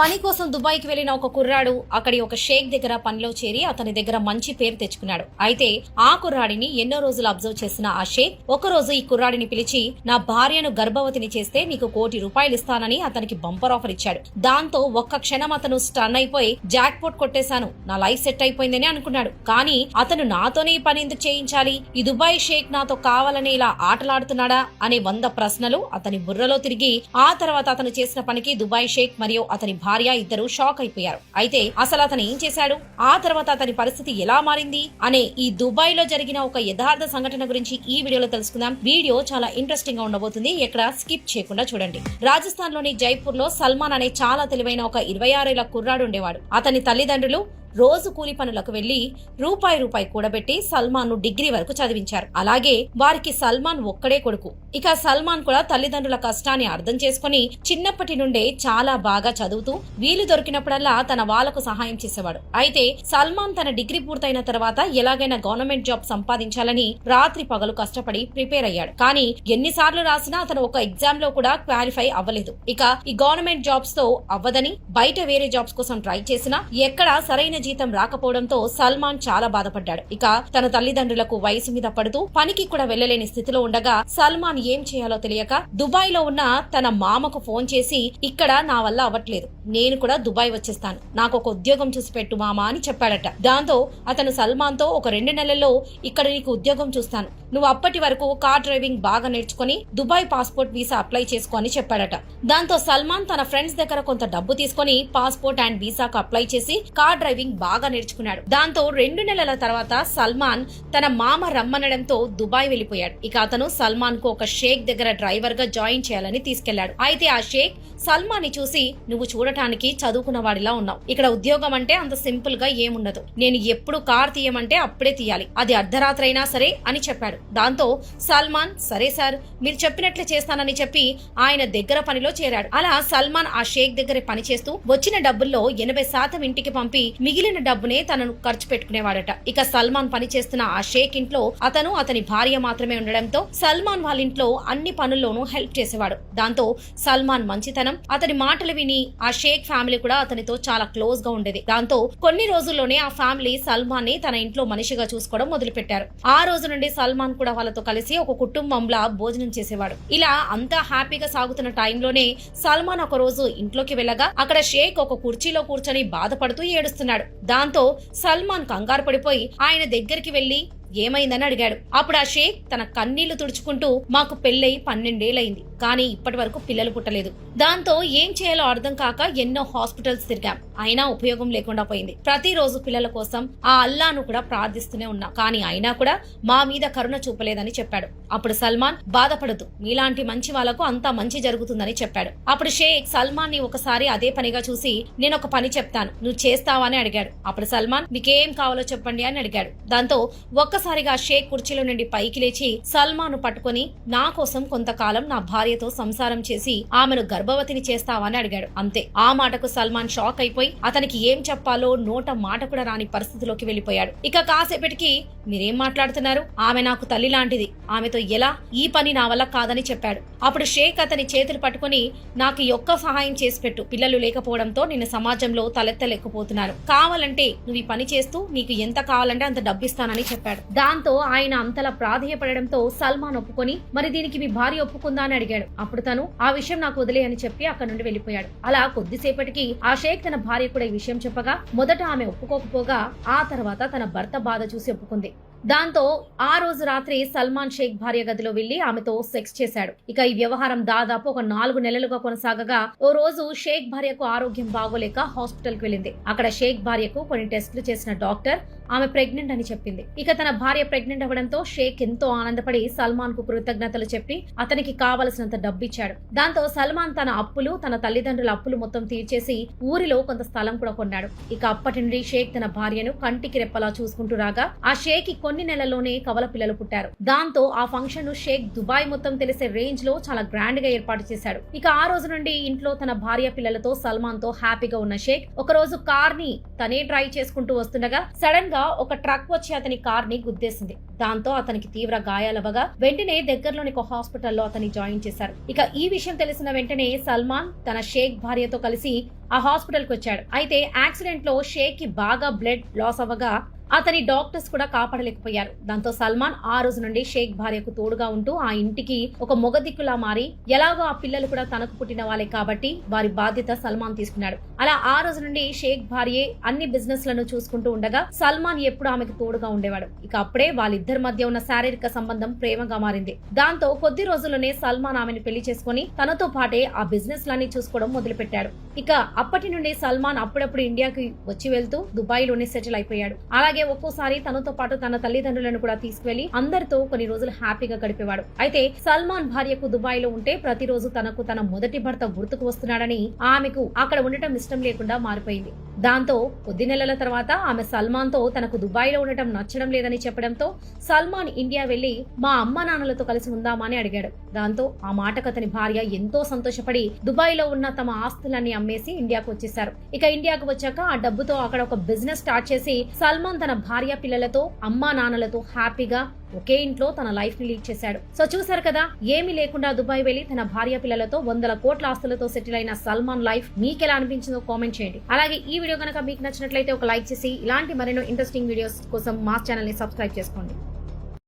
పని కోసం దుబాయ్ కి వెళ్లిన ఒక కుర్రాడు అక్కడి ఒక షేక్ దగ్గర పనిలో చేరి అతని దగ్గర మంచి పేరు తెచ్చుకున్నాడు. అయితే ఆ కుర్రాడిని ఎన్నో రోజులు అబ్జర్వ్ చేసిన ఆ షేక్ ఒక రోజు ఈ కుర్రాడిని పిలిచి, నా భార్యను గర్భవతిని చేస్తే నీకు ₹1 కోటి ఇస్తానని అతనికి బంపర్ ఆఫర్ ఇచ్చాడు. దాంతో ఒక్క క్షణం అతను స్టన్ అయిపోయి, జాక్ పోట్ కొట్టేశాను, నా లైఫ్ సెట్ అయిపోయిందని అనుకున్నాడు. కానీ అతను నాతోనే ఈ పని ఎందుకు చేయించాలి, ఈ దుబాయ్ షేక్ నాతో కావాలని ఇలా ఆటలాడుతున్నాడా అనే 100 ప్రశ్నలు అతని బుర్రలో తిరిగి, ఆ తర్వాత అతను చేసిన పనికి దుబాయ్ షేక్ మరియు అతని భార్య ఇద్దరు షాక్ అయిపోయారు. అయితే అసలు అతను ఏం చేశాడు, ఆ తర్వాత అతని పరిస్థితి ఎలా మారింది అనే ఈ దుబాయ్ లో జరిగిన ఒక యథార్థ సంఘటన గురించి ఈ వీడియోలో తెలుసుకుందాం. వీడియో చాలా ఇంట్రెస్టింగ్ గా ఉండబోతుంది, ఎక్కడ స్కిప్ చేయకుండా చూడండి. రాజస్థాన్ లోని జైపూర్ లో సల్మాన్ అనే చాలా తెలివైన ఒక 26 ఏళ్ల కుర్రాడు ఉండేవాడు. అతని తల్లిదండ్రులు రోజు కూలి పనులకు వెళ్లి రూపాయి కూడబెట్టి సల్మాన్ ను డిగ్రీ వరకు చదివించారు. అలాగే వారికి సల్మాన్ ఒక్కడే కొడుకు. ఇక సల్మాన్ కూడా తల్లిదండ్రుల కష్టాన్ని అర్థం చేసుకుని చిన్నప్పటి నుండే చాలా బాగా చదువుతూ వీలు దొరికినప్పుడల్లా తన వాళ్లకు సహాయం చేసేవాడు. అయితే సల్మాన్ తన డిగ్రీ పూర్తయిన తర్వాత ఎలాగైనా గవర్నమెంట్ జాబ్ సంపాదించాలని రాత్రి పగలు కష్టపడి ప్రిపేర్ అయ్యాడు. కానీ ఎన్నిసార్లు రాసినా అతను ఒక ఎగ్జామ్ లో కూడా క్వాలిఫై అవ్వలేదు. ఇక ఈ గవర్నమెంట్ జాబ్స్ తో అవ్వదని బయట వేరే జాబ్స్ కోసం ట్రై చేసినా ఎక్కడా సరైన జీతం రాకపోవడంతో సల్మాన్ చాలా బాధపడ్డాడు. ఇక తన తల్లిదండ్రులకు వయసు మీద పడుతూ పనికి కూడా వెళ్లలేని స్థితిలో ఉండగా సల్మాన్ ఏం చేయాలో తెలియక దుబాయ్ లో ఉన్న తన మామకు ఫోన్ చేసి, ఇక్కడ నా వల్ల అవ్వట్లేదు, నేను కూడా దుబాయ్ వచ్చేస్తాను, నాకు ఒక ఉద్యోగం చూసి పెట్టు మామా అని చెప్పాడట. దాంతో అతను సల్మాన్ తో, ఒక 2 నెలల్లో ఇక్కడ నీకు ఉద్యోగం చూస్తాను, నువ్వు అప్పటి వరకు కార్ డ్రైవింగ్ బాగా నేర్చుకుని దుబాయ్ పాస్పోర్ట్ వీసా అప్లై చేసుకో అని చెప్పాడట. దాంతో సల్మాన్ తన ఫ్రెండ్స్ దగ్గర కొంత డబ్బు తీసుకుని పాస్పోర్ట్ అండ్ వీసాకు అప్లై చేసి కార్ డ్రైవింగ్ బాగా నేర్చుకున్నాడు. దాంతో 2 నెలల తర్వాత సల్మాన్ తన మామ రమ్మనడంతో దుబాయ్ వెళ్లిపోయాడు. ఇక అతను సల్మాన్ కు ఒక షేక్ దగ్గర డ్రైవర్ గా జాయిన్ చేయాలని తీసుకెళ్లాడు. అయితే ఆ షేక్ సల్మాన్ ని చూసి, నువ్వు చూడటానికి చదువుకున్న వాడిలా ఉన్నావు, ఇక్కడ ఉద్యోగం అంటే అంత సింపుల్ గా ఏముండదు, నేను ఎప్పుడు కార్ తీయమంటే అప్పుడే తీయాలి, అది అర్ధరాత్రి అయినా సరే అని చెప్పాడు. దాంతో సల్మాన్, సరే సార్, మీరు చెప్పినట్లే చేస్తానని చెప్పి ఆయన దగ్గర పనిలో చేరాడు. అలా సల్మాన్ ఆ షేక్ దగ్గర పని చేస్తూ వచ్చిన డబ్బుల్లో 80% ఇంటికి పంపి మిగిలిన డబ్బునే తనను ఖర్చు పెట్టుకునేవాడట. ఇక సల్మాన్ పని చేస్తున్న ఆ షేక్ ఇంట్లో అతను, అతని భార్య మాత్రమే ఉండడంతో సల్మాన్ వాళ్ళ ఇంట్లో అన్ని పనుల్లోనూ హెల్ప్ చేసేవాడు. దాంతో సల్మాన్ మంచితనం, అతని మాటలు విని ఆ షేక్ ఫ్యామిలీ కూడా అతనితో చాలా క్లోజ్ గా ఉండేది. దాంతో కొన్ని రోజుల్లోనే ఆ ఫ్యామిలీ సల్మాన్ ని తన ఇంట్లో మనిషిగా చూసుకోవడం మొదలు పెట్టారు. ఆ రోజు నుండి సల్మాన్ కూడా వాళ్ళతో కలిసి ఒక కుటుంబంలా భోజనం చేసేవాడు. ఇలా అంతా హ్యాపీగా సాగుతున్న టైంలోనే సల్మాన్ ఒక రోజు ఇంట్లోకి వెళ్ళగా అక్కడ షేక్ ఒక కుర్చీలో కూర్చొని బాధపడుతూ ఏడుస్తున్నాడు. దాంతో సల్మాన్ కంగారు పడిపోయి ఆయన దగ్గరికి వెళ్లి ఏమైందని అడిగాడు. అప్పుడు ఆ షేక్ తన కన్నీళ్లు తుడుచుకుంటూ, మాకు పెళ్లై 12 ఏళ్లయింది, కానీ ఇప్పటి వరకు పిల్లలు పుట్టలేదు. దాంతో ఏం చేయాలో అర్థం కాక ఎన్నో హాస్పిటల్స్ తిరిగాం, అయినా ఉపయోగం లేకుండా పోయింది. ప్రతిరోజు పిల్లల కోసం ఆ అల్లాను కూడా ప్రార్థిస్తూనే ఉన్నా, కానీ అయినా కూడా మా మీద కరుణ చూపలేదని చెప్పాడు. అప్పుడు సల్మాన్, బాధపడదు, మీలాంటి మంచి వాళ్లకు అంతా మంచి జరుగుతుందని చెప్పాడు. అప్పుడు షేక్ సల్మాన్ ని ఒకసారి అదే పనిగా చూసి, నేను ఒక పని చెప్తాను, నువ్వు చేస్తావా అని అడిగాడు. అప్పుడు సల్మాన్, మీకేం కావాలో చెప్పండి అని అడిగాడు. దాంతో ఒక్కసారిగా షేక్ కుర్చీలో నుండి పైకి లేచి సల్మాన్ పట్టుకుని, నా కోసం కొంతకాలం నా భార్యతో సంసారం చేసి ఆమెను గర్భవతిని చేస్తావా అని అడిగాడు. అంతే. ఆ మాటకు సల్మాన్ షాక్ అయిపోయి అతనికి ఏం చెప్పాలో నోట మాట కూడా రాని పరిస్థితిలోకి వెళ్లిపోయాడు. ఇక కాసేపటికి, మీరేం మాట్లాడుతున్నారు, ఆమె నాకు తల్లి లాంటిది, ఆమెతో ఎలా, ఈ పని నా వల్ల కాదని చెప్పాడు. అప్పుడు షేక్ అతని చేతులు పట్టుకుని, నాకు ఒక్క సహాయం చేసి పెట్టు, పిల్లలు లేకపోవడంతో నేను సమాజంలో తలెత్తలేకపోతున్నాను, కావాలంటే నువ్వు ఈ పని చేస్తూ నీకు ఎంత కావాలంటే అంత డబ్బిస్తానని చెప్పాడు. దాంతో ఆయన అంతలా ప్రాధేయపడడంతో సల్మాన్ ఒప్పుకొని, మరి దీనికి మీ భార్య ఒప్పుకుందా అని అడిగాడు. అప్పుడు తను, ఆ విషయం నాకు వదిలే అని చెప్పి అక్కడి నుండి వెళ్లిపోయాడు. అలా కొద్దిసేపటికి ఆ షేక్ తన భార్య కూడా ఈ విషయం చెప్పగా మొదట ఆమె ఒప్పుకోకపోగా ఆ తర్వాత తన భర్త బాధ చూసి ఒప్పుకుంది. దాంతో ఆ రోజు రాత్రి సల్మాన్ షేక్ భార్య గదిలో వెళ్లి ఆమెతో సెక్స్ చేశాడు. ఇక ఈ వ్యవహారం దాదాపు ఒక 4 నెలలుగా కొనసాగగా ఓ రోజు షేక్ భార్యకు ఆరోగ్యం బాగోలేక హాస్పిటల్ కి వెళ్ళింది. అక్కడ షేక్ భార్యకు కొన్ని టెస్టులు చేసిన డాక్టర్ ఆమె ప్రెగ్నెంట్ అని చెప్పింది. ఇక తన భార్య ప్రెగ్నెంట్ అవ్వడంతో షేక్ ఎంతో ఆనందపడి సల్మాన్ కు కృతజ్ఞతలు చెప్పి అతనికి కావలసినంత డబ్బిచ్చాడు. దాంతో సల్మాన్ తన అప్పులు, తన తల్లిదండ్రుల అప్పులు మొత్తం తీర్చేసి ఊరిలో కొంత స్థలం కూడా కొన్నాడు. ఇక అప్పటి నుండి షేక్ తన భార్యను కంటికి రెప్పలా చూసుకుంటూ రాగా ఆ షేక్ కొన్ని నెలల్లోనే కవల పిల్లలు పుట్టారు. దాంతో ఆ ఫంక్షన్ ను షేక్ దుబాయ్ మొత్తం తెలిసే రేంజ్ లో చాలా గ్రాండ్ గా ఏర్పాటు చేశాడు. ఇక ఆ రోజు నుండి ఇంట్లో తన భార్య పిల్లలతో సల్మాన్ తో హ్యాపీగా ఉన్న షేక్ ఒక రోజు కార్ ని తనే డ్రైవ్ చేసుకుంటూ వస్తుండగా సడన్ గా ఒక ట్రక్ వచ్చి అతని కార్ ని గుద్దేసింది. దాంతో అతనికి తీవ్ర గాయాలవగా వెంటనే దగ్గరలోని ఒక హాస్పిటల్లో అతన్ని జాయిన్ చేశారు. ఇక ఈ విషయం తెలిసిన వెంటనే సల్మాన్ తన షేక్ భార్యతో కలిసి ఆ హాస్పిటల్ కి వచ్చాడు. అయితే యాక్సిడెంట్ లో షేక్ కి బాగా బ్లడ్ లాస్ అవ్వగా అతని డాక్టర్స్ కూడా కాపాడలేకపోయారు. దాంతో సల్మాన్ ఆ రోజు నుండి షేక్ భార్యకు తోడుగా ఉంటూ ఆ ఇంటికి ఒక మొగదిక్కులా మారి, ఎలాగో ఆ పిల్లలు కూడా తనకు పుట్టిన వాళ్ళే కాబట్టి వారి బాధ్యత సల్మాన్ తీసుకున్నాడు. అలా ఆ రోజు నుండి షేక్ భార్యే అన్ని బిజినెస్ లను చూసుకుంటూ ఉండగా సల్మాన్ ఎప్పుడు ఆమెకు తోడుగా ఉండేవాడు. ఇక అప్పుడే వాళ్ళిద్దరి మధ్య ఉన్న శారీరక సంబంధం ప్రేమగా మారింది. దాంతో కొద్ది రోజుల్లోనే సల్మాన్ ఆమెను పెళ్లి చేసుకుని తనతో పాటే ఆ బిజినెస్ లన్నీ చూసుకోవడం మొదలు పెట్టాడు. ఇక అప్పటి నుండి సల్మాన్ అప్పుడప్పుడు ఇండియాకి వచ్చి వెళ్తూ దుబాయ్ లోనే సెటిల్ అయిపోయాడు. అలాగే ఒక్కోసారి తనతో పాటు తన తల్లిదండ్రులను కూడా తీసుకువెళ్లి అందరితో కొన్ని రోజులు హ్యాపీగా గడిపేవాడు. అయితే సల్మాన్ భార్యకు దుబాయ్ లో ఉంటే ప్రతిరోజు తనకు తన మొదటి భర్త గుర్తుకు వస్తున్నాడని ఆమెకు అక్కడ ఉండటం ఇష్టం లేకుండా మారిపోయింది. దాంతో కొద్ది నెలల తర్వాత ఆమె సల్మాన్ తో తనకు దుబాయ్ లో ఉండటం నచ్చడం లేదని చెప్పడంతో సల్మాన్ ఇండియా వెళ్లి మా అమ్మ నాన్నలతో కలిసి ఉందామా అని అడిగాడు. దాంతో ఆ మాటకు అతని భార్య ఎంతో సంతోషపడి దుబాయ్ లో ఉన్న తమ ఆస్తులన్నీ అమ్మేసి ఇండియాకు వచ్చేశారు. ఇక ఇండియాకు వచ్చాక ఆ డబ్బుతో అక్కడ ఒక బిజినెస్ స్టార్ట్ చేసి సల్మాన్ తన భార్య పిల్లలతో అమ్మా నాన్నలతో హ్యాపీగా ఒకే ఇంట్లో తన లైఫ్ ని లీడ్ చేశాడు. సో చూసారు కదా, ఏమీ లేకుండా దుబాయ్ వెళ్లి తన భార్య పిల్లలతో 100 కోట్ల ఆస్తులతో సెటిల్ అయిన సల్మాన్ లైఫ్ మీకెలా అనిపించిందో కామెంట్ చేయండి. అలాగే ఈ వీడియో కనుక మీకు నచ్చినట్లయితే ఒక లైక్ చేసి ఇలాంటి మరెన్నో ఇంట్రెస్టింగ్ వీడియోస్ కోసం మా ఛానల్ ని సబ్స్క్రైబ్ చేసుకోండి.